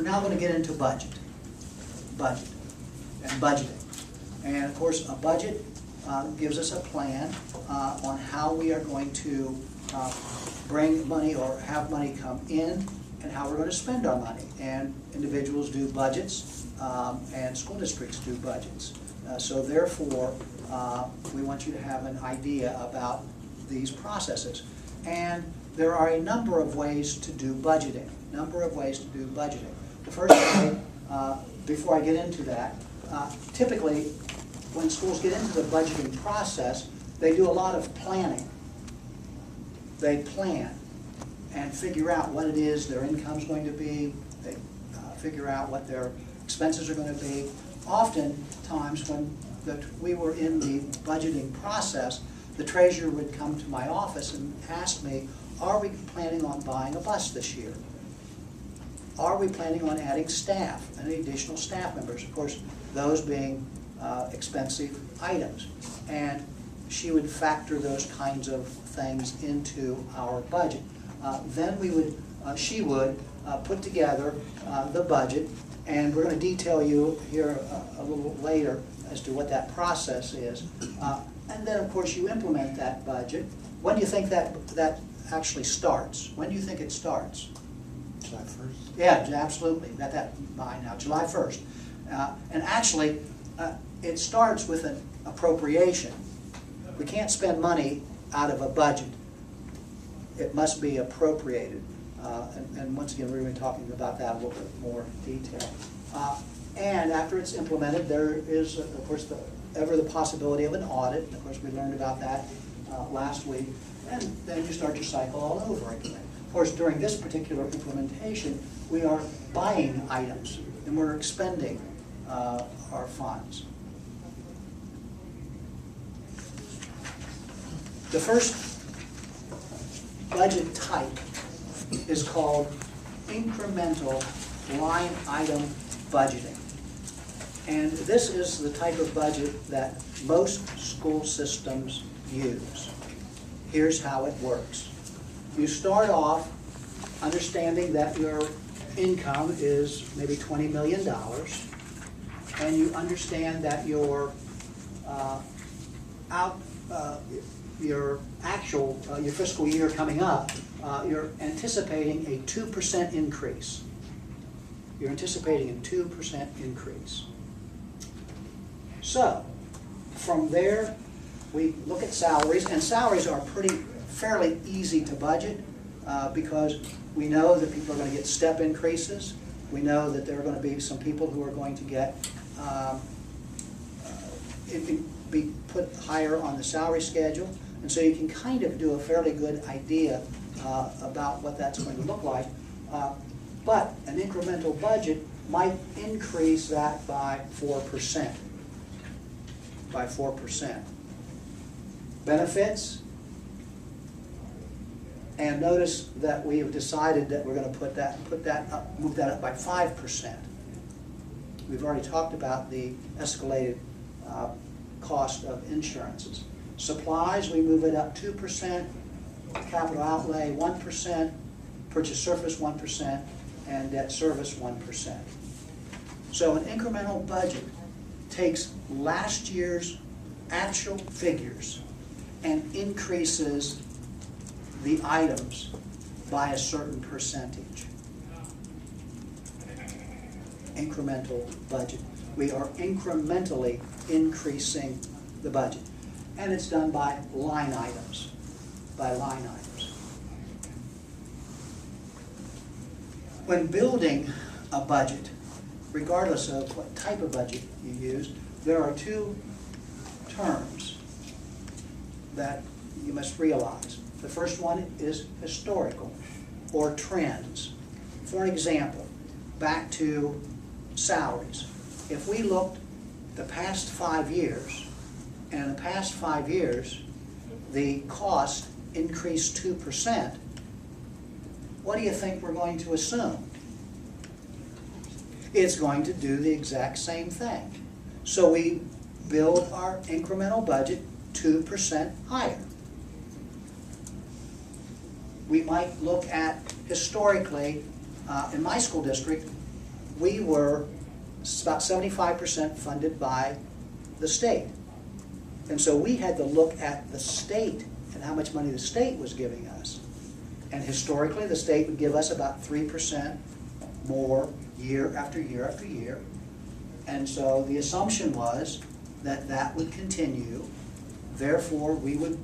we're now going to get into budget and budgeting. And of course, a budget gives us a plan on how we are going to bring money or have money come in and how we're going to spend our money. And individuals do budgets and school districts do budgets. So therefore, we want you to have an idea about these processes. And there are a number of ways to do budgeting. The first way, before I get into that, typically when schools get into the budgeting process, they do a lot of planning. They plan and figure out what it is their income's going to be. They figure out what their expenses are going to be. Oftentimes when we were in the budgeting process, the treasurer would come to my office and ask me, are we planning on buying a bus this year? Are we planning on adding staff, any additional staff members? Of course, those being expensive items. And she would factor those kinds of things into our budget. Then she would put together the budget, and we're going to detail you here a little later as to what that process is. And then, of course, you implement that budget. When do you think that actually starts? When do you think it starts? July 1st? Yeah, absolutely. Got that in mind now, July 1st. And actually, it starts with an appropriation. We can't spend money out of a budget. It must be appropriated. And once again, we're going to be talking about that in a little bit more detail. And after it's implemented, there is, of course, ever the possibility of an audit. Of course, we learned about that last week. And then you start your cycle all over again. Of course, during this particular implementation, we are buying items and we're expending our funds. The first budget type is called incremental line item budgeting. And this is the type of budget that most school systems use. Here's how it works. You start off understanding that your income is maybe $20 million, and you understand that your fiscal year coming up, you're anticipating a 2% increase. You're anticipating a 2% increase. So, from there, we look at salaries, and salaries are fairly easy to budget because we know that people are going to get step increases. We know that there are going to be some people who are going to get be put higher on the salary schedule, and so you can kind of do a fairly good idea about what that's going to look like. But an incremental budget might increase that by 4%. By 4%. Benefits, and notice that we have decided that we're going to move that up by 5%. We've already talked about the escalated cost of insurances. Supplies, we move it up 2%, capital outlay 1%, purchase surface 1%, and debt service 1%. So an incremental budget takes last year's actual figures and increases the items by a certain percentage. Incremental budget. We are incrementally increasing the budget. And it's done by line items. By line items. When building a budget, regardless of what type of budget you use, there are two terms that you must realize. The first one is historical, or trends. For example, back to salaries. If we looked the past 5 years, and in the past 5 years, the cost increased 2%, what do you think we're going to assume? It's going to do the exact same thing. So we build our incremental budget 2% higher. We might look at, historically, in my school district, we were about 75% funded by the state. And so we had to look at the state and how much money the state was giving us. And historically, the state would give us about 3% more year after year after year. And so the assumption was that that would continue. Therefore, we would,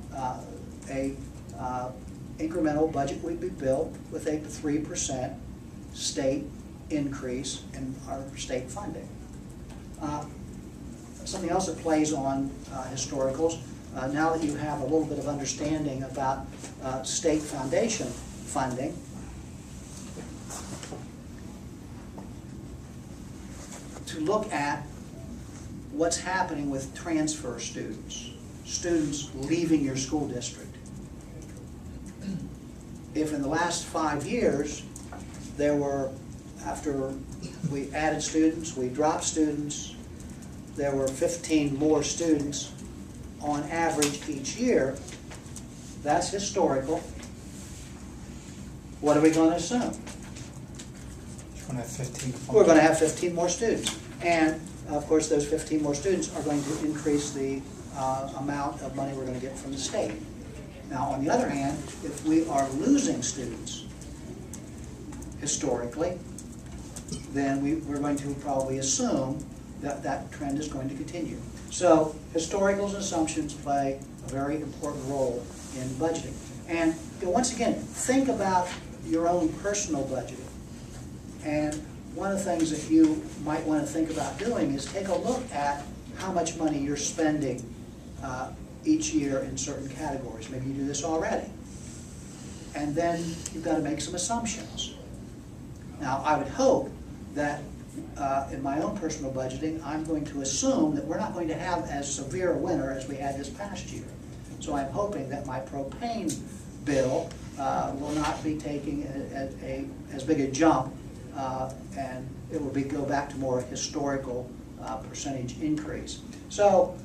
incremental budget would be built with a 3% state increase in our state funding. Something else that plays on historicals, now that you have a little bit of understanding about state foundation funding, to look at what's happening with transfer students, students leaving your school district. If in the last 5 years, there were, after we added students, we dropped students, there were 15 more students on average each year, that's historical. What are we going to assume? We're going to have 15 more students. And of course, those 15 more students are going to increase the amount of money we're going to get from the state. Now, on the other hand, if we are losing students historically, then we're going to probably assume that that trend is going to continue. So historicals and assumptions play a very important role in budgeting. And once again, think about your own personal budgeting. And one of the things that you might want to think about doing is take a look at how much money you're spending each year in certain categories. Maybe you do this already. And then you've got to make some assumptions. Now, I would hope that in my own personal budgeting, I'm going to assume that we're not going to have as severe a winter as we had this past year. So I'm hoping that my propane bill will not be taking as big a jump, and it will go back to more historical percentage increase. So,